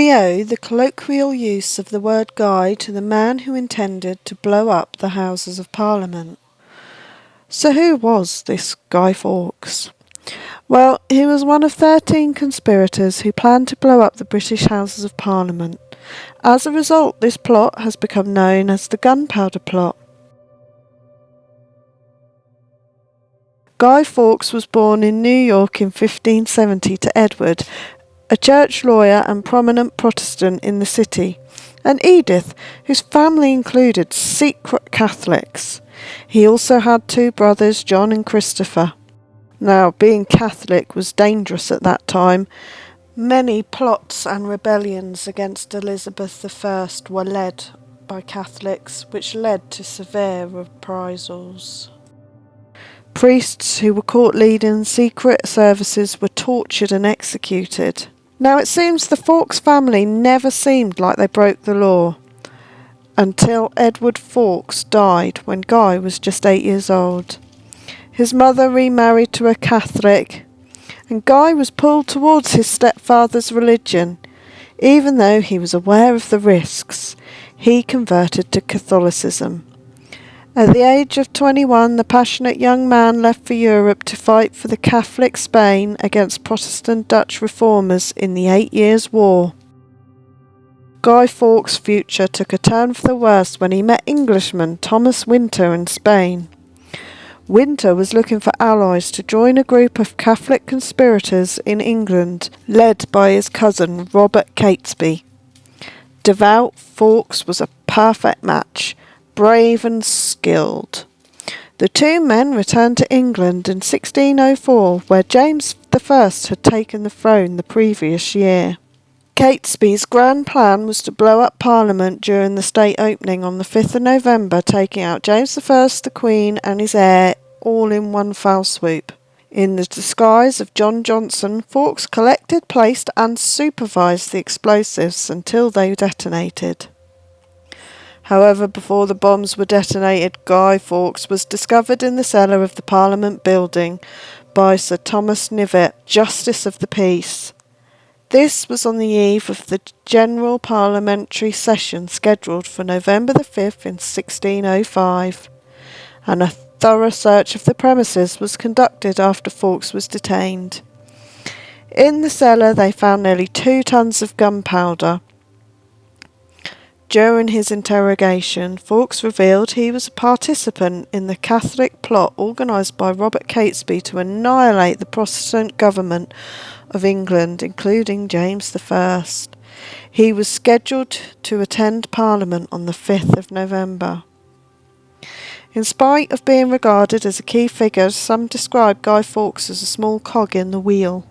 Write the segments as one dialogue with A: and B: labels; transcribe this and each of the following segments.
A: We owe the colloquial use of the word Guy to the man who intended to blow up the Houses of Parliament. So who was this Guy Fawkes? Well, he was one of 13 conspirators who planned to blow up the British Houses of Parliament. As a result, this plot has become known as the Gunpowder Plot. Guy Fawkes was born in New York in 1570 to Edward, a church lawyer and prominent Protestant in the city, and Edith, whose family included secret Catholics. He also had 2 brothers, John and Christopher. Now, being Catholic was dangerous at that time. Many plots and rebellions against Elizabeth I were led by Catholics, which led to severe reprisals. Priests who were caught leading secret services were tortured and executed. Now, it seems the Fawkes family never seemed like they broke the law, until Edward Fawkes died when Guy was just 8 years old. His mother remarried to a Catholic, and Guy was pulled towards his stepfather's religion. Even though he was aware of the risks, he converted to Catholicism. At the age of 21, the passionate young man left for Europe to fight for the Catholic Spain against Protestant Dutch reformers in the 8 Years' War. Guy Fawkes' future took a turn for the worse when he met Englishman Thomas Winter in Spain. Winter was looking for allies to join a group of Catholic conspirators in England, led by his cousin Robert Catesby. Devout Fawkes was a perfect match, brave and skilled. The 2 men returned to England in 1604, where James I had taken the throne the previous year. Catesby's grand plan was to blow up Parliament during the state opening on the 5th of November, taking out James I, the Queen and his heir all in one foul swoop. In the disguise of John Johnson, Fawkes collected, placed and supervised the explosives until they detonated. However, before the bombs were detonated, Guy Fawkes was discovered in the cellar of the Parliament building by Sir Thomas Knivet, Justice of the Peace. This was on the eve of the General Parliamentary Session scheduled for November the 5th in 1605, and a thorough search of the premises was conducted after Fawkes was detained. In the cellar they found nearly 2 tons of gunpowder. During his interrogation, Fawkes revealed he was a participant in the Catholic plot organised by Robert Catesby to annihilate the Protestant government of England, including James I. He was scheduled to attend Parliament on the 5th of November. In spite of being regarded as a key figure, some describe Guy Fawkes as a small cog in the wheel.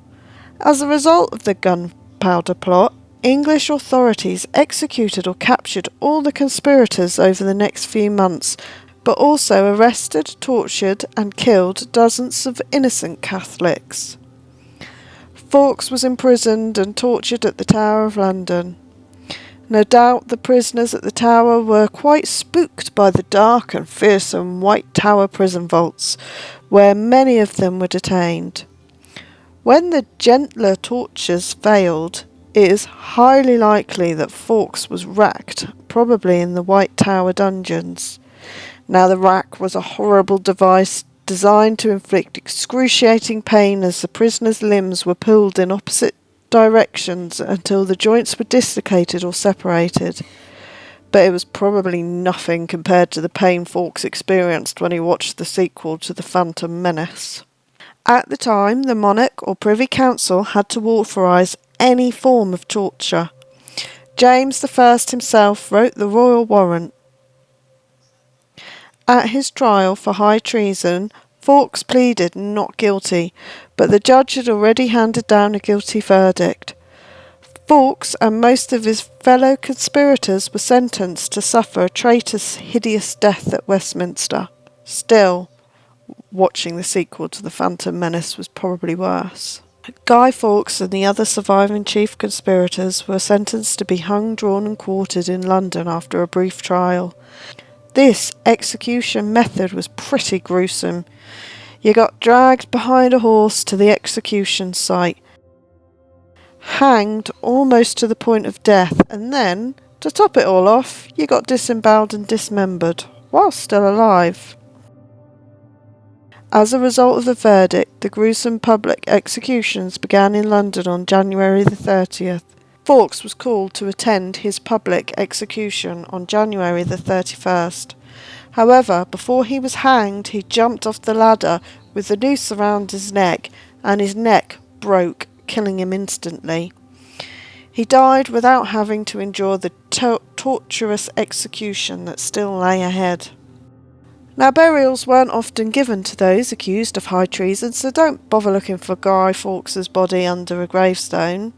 A: As a result of the Gunpowder Plot, English authorities executed or captured all the conspirators over the next few months, but also arrested, tortured and killed dozens of innocent Catholics. Fawkes was imprisoned and tortured at the Tower of London. No doubt the prisoners at the Tower were quite spooked by the dark and fearsome White Tower prison vaults, where many of them were detained. When the gentler tortures failed, it is highly likely that Fawkes was racked, probably in the White Tower dungeons. Now, the rack was a horrible device designed to inflict excruciating pain as the prisoner's limbs were pulled in opposite directions until the joints were dislocated or separated. But it was probably nothing compared to the pain Fawkes experienced when he watched the sequel to The Phantom Menace. At the time, the monarch or Privy Council had to authorise any form of torture. James I himself wrote the royal warrant. At his trial for high treason, Fawkes pleaded not guilty, but the judge had already handed down a guilty verdict. Fawkes and most of his fellow conspirators were sentenced to suffer a traitor's hideous death at Westminster. Still, watching the sequel to The Phantom Menace was probably worse. Guy Fawkes and the other surviving chief conspirators were sentenced to be hung, drawn and quartered in London after a brief trial. This execution method was pretty gruesome. You got dragged behind a horse to the execution site. hanged almost to the point of death, and then, to top it all off, you got disemboweled and dismembered, while still alive. As a result of the verdict, the gruesome public executions began in London on January the 30th. Fawkes was called to attend his public execution on January the 31st. However, before he was hanged, he jumped off the ladder with the noose around his neck, and his neck broke, killing him instantly. He died without having to endure the torturous execution that still lay ahead. Now, burials weren't often given to those accused of high treason, so don't bother looking for Guy Fawkes' body under a gravestone.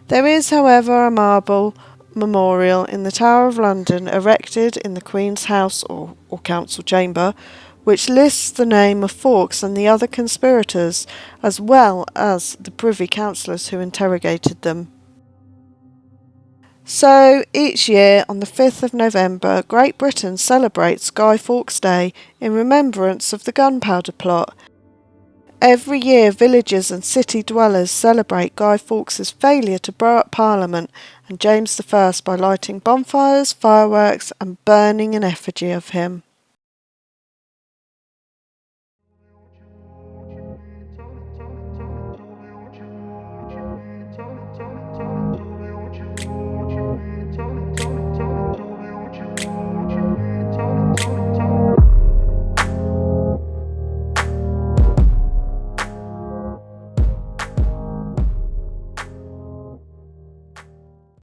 A: There is, however, a marble memorial in the Tower of London erected in the Queen's House or Council Chamber, which lists the name of Fawkes and the other conspirators, as well as the Privy Councillors who interrogated them. So, each year on the 5th of November, Great Britain celebrates Guy Fawkes Day in remembrance of the Gunpowder Plot. Every year, villagers and city dwellers celebrate Guy Fawkes' failure to blow up Parliament and James I by lighting bonfires, fireworks and burning an effigy of him.